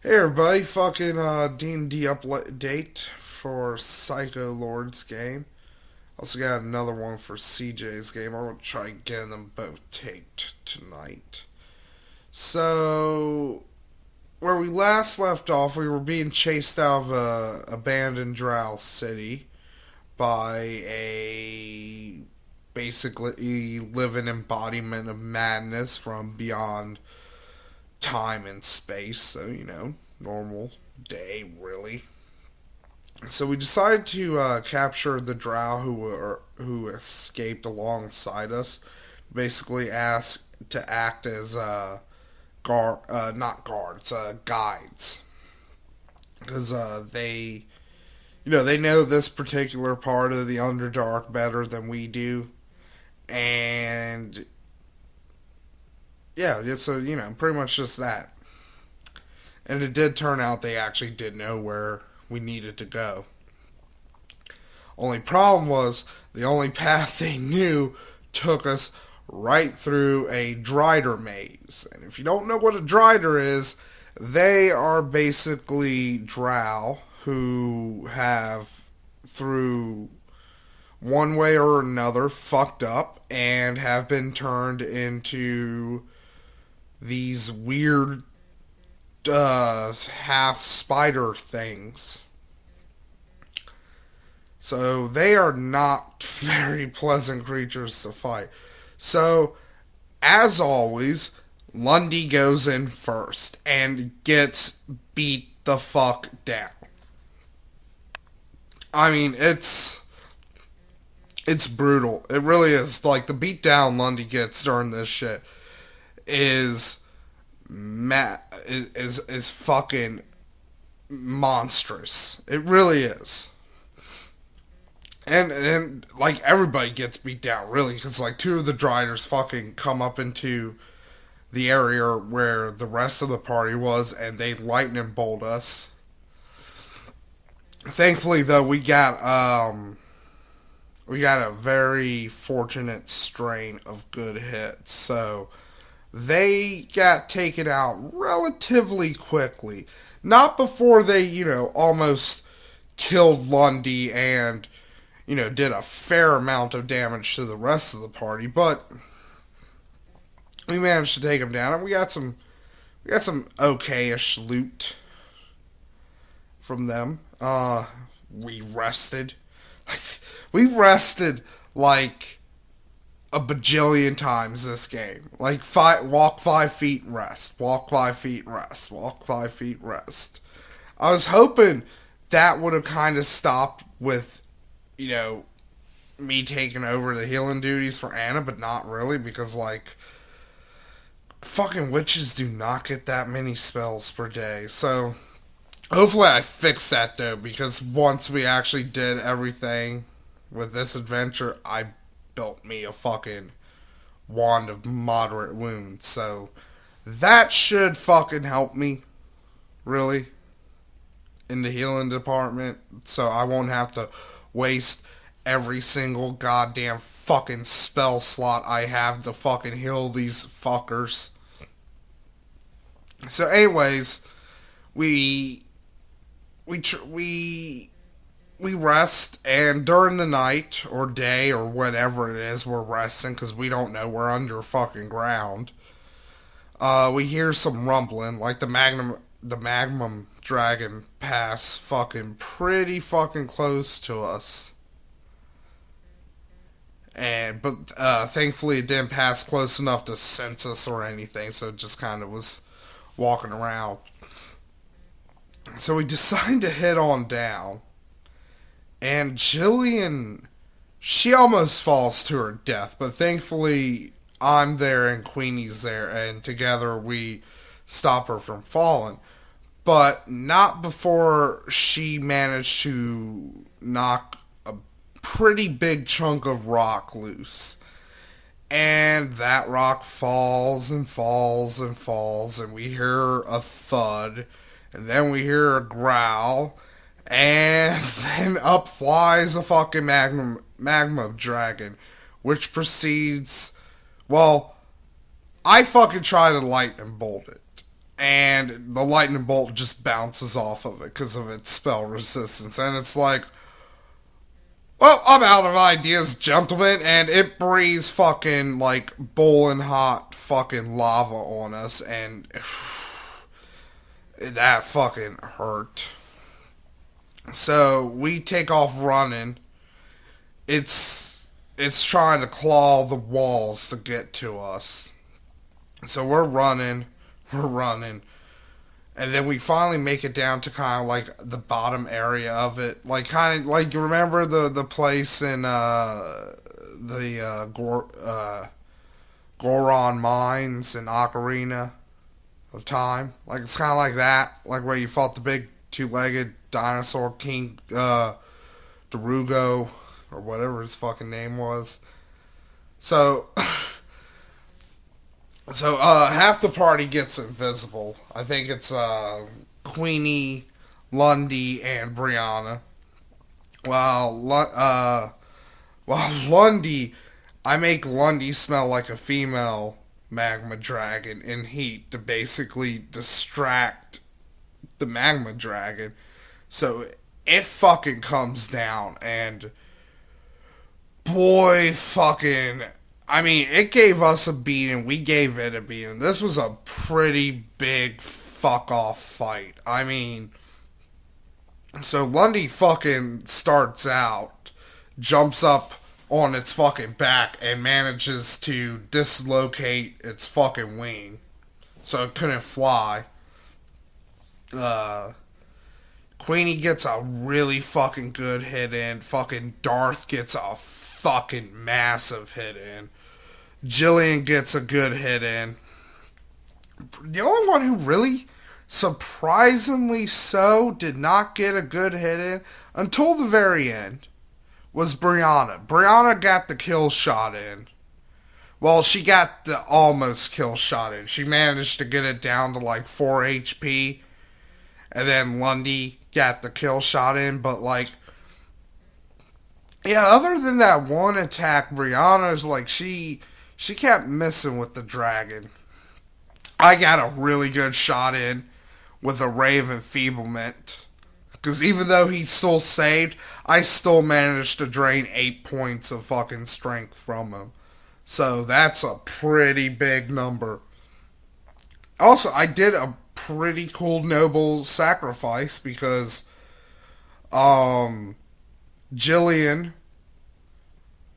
Hey everybody, fucking D&D update for Psycho Lord's game. Also got another one for CJ's game. I'm gonna try getting them both taped tonight. So, where we last left off, we were being chased out of a abandoned drow city by a basically living embodiment of madness from beyond time and space. So, normal day, really. So we decided to capture the drow who escaped alongside us. Basically, asked to act as not guards, guides, because they know this particular part of the Underdark better than we do, and yeah, so pretty much just that. And it did turn out they actually did know where we needed to go. Only problem was the only path they knew took us right through a Drider maze. And if you don't know what a Drider is, they are basically drow who have, through one way or another, fucked up and have been turned into these weird half spider things. So they are not very pleasant creatures to fight. So, as always, Lundy goes in first and gets beat the fuck down. I mean, it's brutal. It really is. Like the beatdown Lundy gets during this shit is is fucking monstrous. It really is. And like everybody gets beat down really because like two of the Driders fucking come up into the area where the rest of the party was and they lightning bolt us. Thankfully though we got a very fortunate strain of good hits. So they got taken out relatively quickly. Not before they, almost killed Lundy and, did a fair amount of damage to the rest of the party, but we managed to take them down and we got some okayish loot from them. We rested. We rested like a bajillion times this game. Like walk 5 feet, rest. Walk 5 feet, rest. Walk 5 feet, rest. I was hoping that would have kind of stopped with, me taking over the healing duties for Anna, but not really because like fucking witches do not get that many spells per day. So hopefully I fix that though because once we actually did everything with this adventure, I built me a fucking wand of moderate wounds. So that should fucking help me, really, in the healing department. So I won't have to waste every single goddamn fucking spell slot I have to fucking heal these fuckers. So, anyways, we we tr- we rest, and during the night or day or whatever it is we're resting because we don't know, we're under fucking ground. We hear some rumbling, like the magma dragon pass fucking pretty fucking close to us. And but thankfully it didn't pass close enough to sense us or anything, so it just kind of was walking around. So we decided to head on down, and Jillian, she almost falls to her death, but thankfully I'm there and Queenie's there, and together we stop her from falling. But not before she managed to knock a pretty big chunk of rock loose. And that rock falls and falls and falls, and we hear a thud, and then we hear a growl, and then up flies a fucking magma dragon, which proceeds. Well, I fucking try to lightning bolt it, and the lightning bolt just bounces off of it because of its spell resistance. And it's like, well, I'm out of ideas, gentlemen, and it breathes fucking like boiling hot fucking lava on us, and that fucking hurt. So we take off running. It's trying to claw the walls to get to us. So we're running, and then we finally make it down to kind of like the bottom area of it, like kind of like you remember the place in Goron Mines in Ocarina of Time. Like it's kind of like that, like where you fought the big two-legged dinosaur king Darugo or whatever his fucking name was. So half the party gets invisible. I think it's Queenie, Lundy, and Brianna. While Lundy, I make Lundy smell like a female magma dragon in heat to basically distract the magma dragon. So it fucking comes down, and boy fucking, I mean, it gave us a beating. We gave it a beating. This was a pretty big fuck off fight. I mean, so Lundy fucking starts out, jumps up on its fucking back, and manages to dislocate its fucking wing. So it couldn't fly. Queenie gets a really fucking good hit in. Fucking Darth gets a fucking massive hit in. Jillian gets a good hit in. The only one who really, surprisingly so, did not get a good hit in until the very end was Brianna. Brianna got the kill shot in. Well, she got the almost kill shot in. She managed to get it down to like 4 HP. And then Lundy got the kill shot in. But like, yeah, other than that one attack, Brianna's like, she kept missing with the dragon. I got a really good shot in with a Ray of Enfeeblement. Because even though he still saved, I still managed to drain 8 points of fucking strength from him. So that's a pretty big number. Also, I did a pretty cool noble sacrifice because Jillian,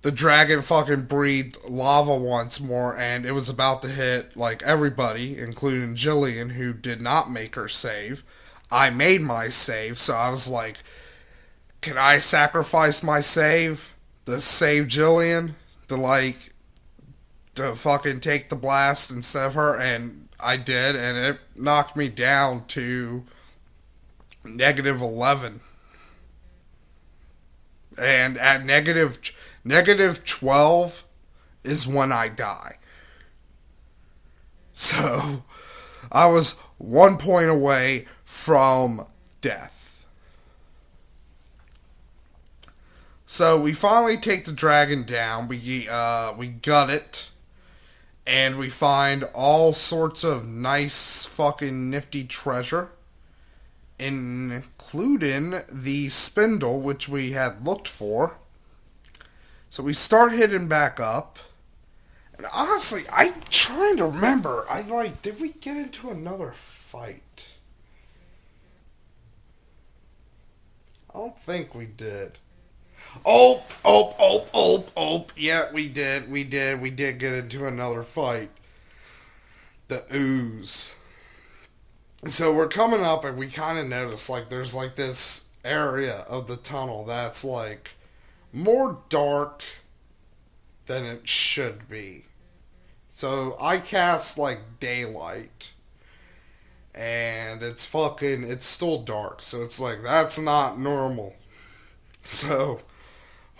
the dragon, fucking breathed lava once more, and it was about to hit like everybody, including Jillian, who did not make her save. I made my save, so I was like, can I sacrifice my save to save Jillian? To fucking take the blast instead of her? And I did, and it knocked me down to -11. And at -12 is when I die. So I was 1 point away from death. So we finally take the dragon down. We gut it, and we find all sorts of nice fucking nifty treasure, including the spindle which we had looked for. So we start hitting back up. And honestly, I'm trying to remember. Did we get into another fight? I don't think we did. Oh. Yeah, we did. We did get into another fight. The ooze. So we're coming up, and we kind of notice, like, there's, like, this area of the tunnel that's, like, more dark than it should be. So I cast, like, daylight. And it's still dark. So it's like, that's not normal. So,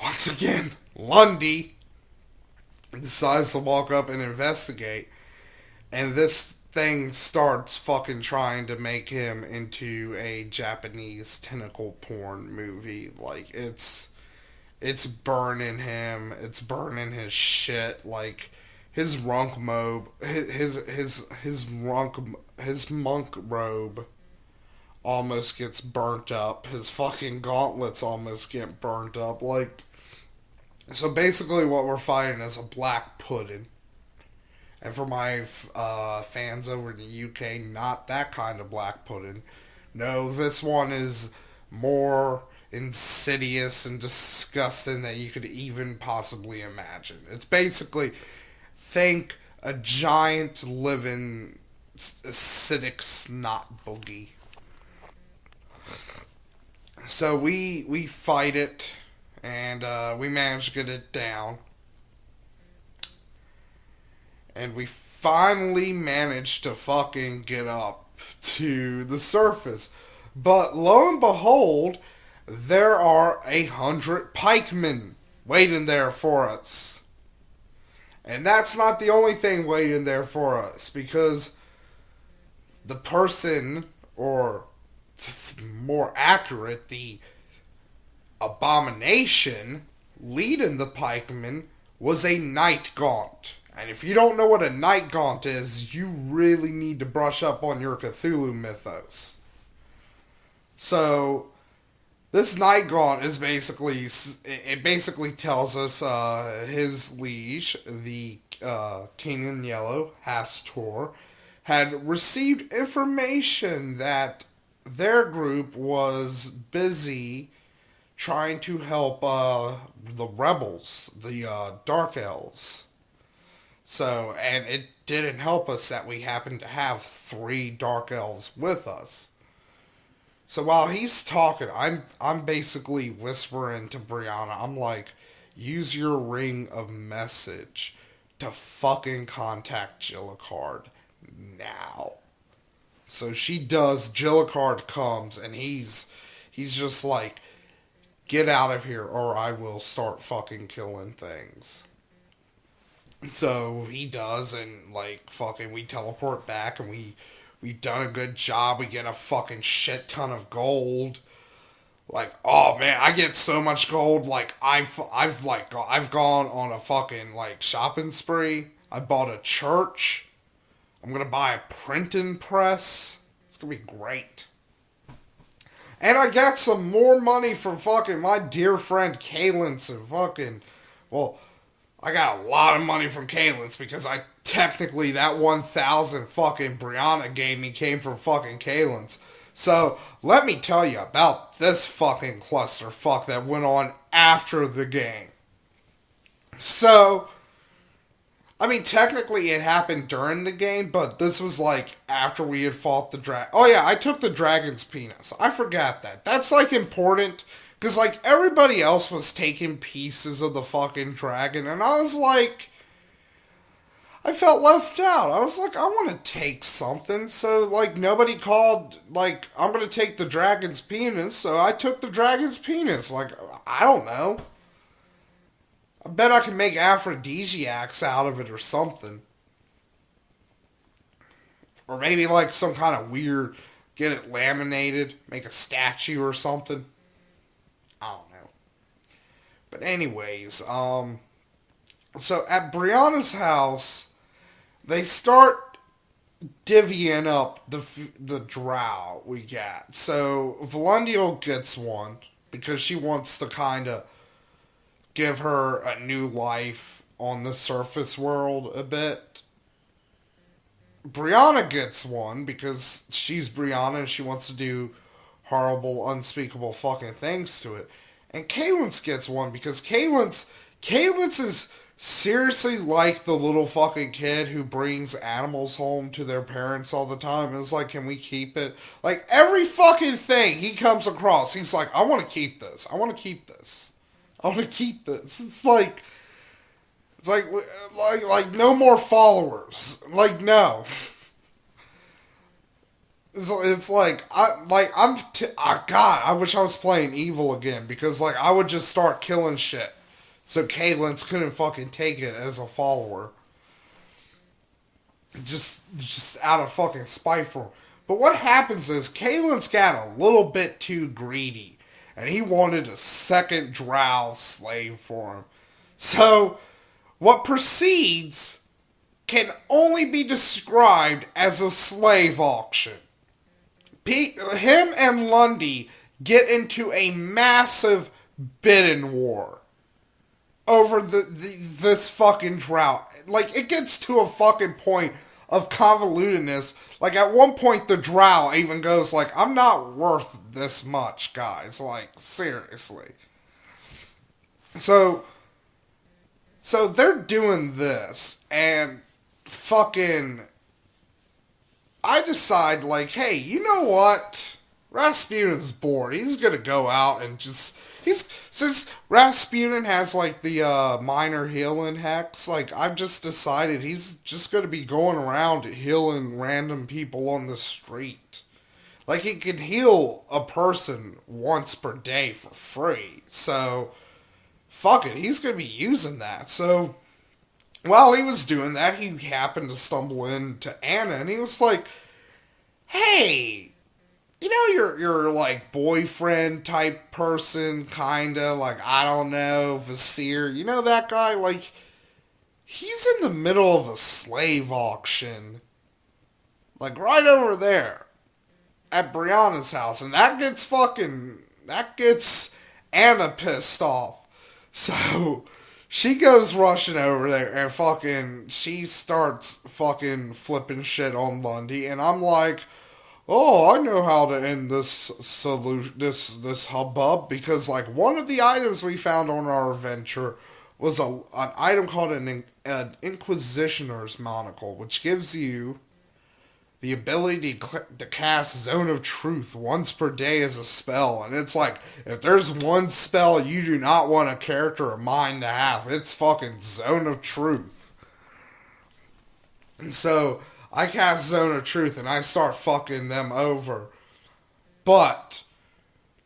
once again, Lundy decides to walk up and investigate. And this thing starts fucking trying to make him into a Japanese tentacle porn movie. Like, it's burning him. It's burning his shit. Like, his his monk robe almost gets burnt up. His fucking gauntlets almost get burnt up. Like, so basically, what we're fighting is a black pudding. And for my fans over in the UK, not that kind of black pudding. No, this one is more insidious and disgusting than you could even possibly imagine. It's basically, think a giant living acidic snot boogie. So we fight it, and we manage to get it down, and we finally manage to fucking get up to the surface. But lo and behold, there are 100 pikemen waiting there for us. And that's not the only thing waiting there for us, because the person, or more accurate, the abomination leading the pikemen was a night gaunt. And if you don't know what a night gaunt is, you really need to brush up on your Cthulhu mythos. So, this night gaunt is basically, it basically tells us his liege, the King in Yellow, Hastor, had received information that their group was busy trying to help the rebels, the Dark Elves. So, and it didn't help us that we happened to have 3 Dark Elves with us. So while he's talking, I'm basically whispering to Brianna. I'm like, use your ring of message to fucking contact Gillicard now. So she does. Gillicard comes, and he's just like, get out of here, or I will start fucking killing things. So he does, and like fucking, we teleport back, and we've done a good job. We get a fucking shit ton of gold. Like, oh man, I get so much gold. Like, I've gone on a fucking like shopping spree. I bought a church. I'm gonna buy a printing press. It's gonna be great. And I got some more money from fucking my dear friend Kalins, and fucking, well, I got a lot of money from Kalins because I technically, that 1,000 fucking Brianna gave me came from fucking Kalins. So, let me tell you about this fucking clusterfuck that went on after the game. So, I mean, technically it happened during the game, but this was like after we had fought the dragon. Oh yeah, I took the dragon's penis. I forgot that. That's like important, because like everybody else was taking pieces of the fucking dragon, and I was like, I felt left out. I was like, I want to take something. So, like, nobody called, like, I'm going to take the dragon's penis. So I took the dragon's penis. Like, I don't know. I bet I can make aphrodisiacs out of it or something. Or maybe, like, some kind of weird, get it laminated, make a statue or something. I don't know. But anyways, so at Brianna's house, they start divvying up the drow we got. So Valundial gets one because she wants to kind of give her a new life on the surface world a bit. Brianna gets one because she's Brianna and she wants to do horrible, unspeakable fucking things to it. And Kalins gets one because Kalins is seriously like the little fucking kid who brings animals home to their parents all the time. And it's like, can we keep it? Like, every fucking thing he comes across, he's like, I want to keep this. I want to keep this. I want to keep this. It's like no more followers. Like, no. It's like, God, I wish I was playing evil again, because like I would just start killing shit. So Kalins couldn't fucking take it as a follower. Just out of fucking spite for him. But what happens is Kalins got a little bit too greedy. And he wanted a second drow slave for him. So what proceeds can only be described as a slave auction. Him and Lundy get into a massive bidding war over this fucking drought. Like, it gets to a fucking point of convolutedness. Like, at one point, the drow even goes like, I'm not worth this much, guys. Like, seriously. So, they're doing this, and fucking, I decide, like, hey, you know what? Rasputin's bored. He's gonna go out and just, since Rasputin has, like, the, minor healing hex, like, I've just decided he's just gonna be going around healing random people on the street. Like, he can heal a person once per day for free. So, fuck it, he's gonna be using that. So, while he was doing that, he happened to stumble into Anna, and he was like, hey, you know your like boyfriend type person, kinda, like, I don't know, Vasir, you know that guy? Like, he's in the middle of a slave auction, like, right over there at Brianna's house, and that gets Anna pissed off. So, she goes rushing over there and she starts fucking flipping shit on Lundy, and I'm like, oh, I know how to end this solution, this hubbub, because, like, one of the items we found on our adventure was an item called an Inquisitioner's Monocle, which gives you the ability to cast Zone of Truth once per day as a spell. And it's like, if there's one spell you do not want a character of mine to have, it's fucking Zone of Truth. And so, I cast Zone of Truth and I start fucking them over. But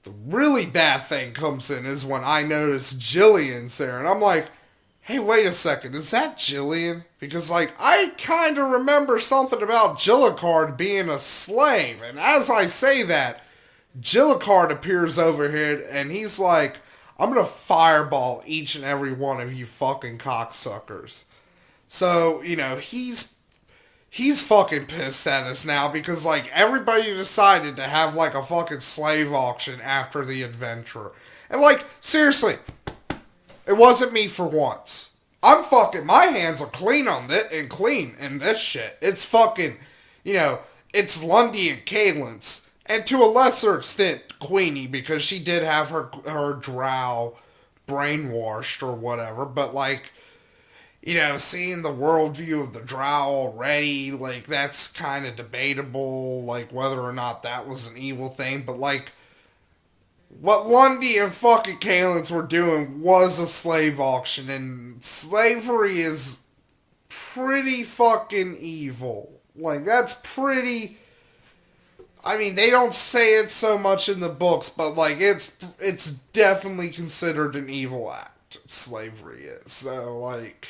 the really bad thing comes in is when I notice Jillian's there. And I'm like, hey, wait a second, is that Jillian? Because, like, I kind of remember something about Jillicard being a slave. And as I say that, Jillicard appears over here and he's like, I'm gonna fireball each and every one of you fucking cocksuckers. So, you know, he's fucking pissed at us now because, like, everybody decided to have, like, a fucking slave auction after the adventure. And, like, seriously, it wasn't me for once. My hands are clean on this, and clean in this shit. It's fucking, you know, it's Lundy and Kaylin's, and to a lesser extent, Queenie, because she did have her drow brainwashed or whatever, but, like, you know, seeing the worldview of the drow already, like, that's kind of debatable, like, whether or not that was an evil thing, but, like, what Lundy and fucking Kalins were doing was a slave auction, and slavery is pretty fucking evil. Like, that's pretty... I mean, they don't say it so much in the books, but, like, it's definitely considered an evil act. Slavery is. So, like...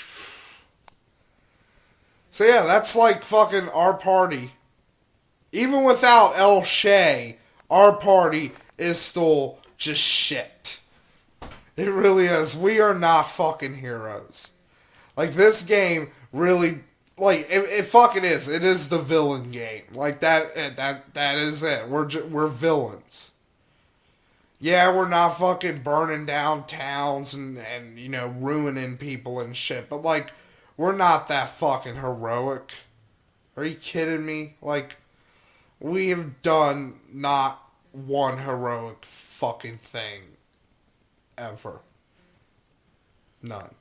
So, yeah, that's, like, fucking our party. Even without El Shay, our party is still just shit. It really is. We are not fucking heroes. Like, this game really, like, it fucking is. It is the villain game. Like, that is it. We're villains. Yeah, we're not fucking burning down towns and, you know, ruining people and shit, but, like, we're not that fucking heroic. Are you kidding me? Like, we have done not one heroic fucking thing ever. None.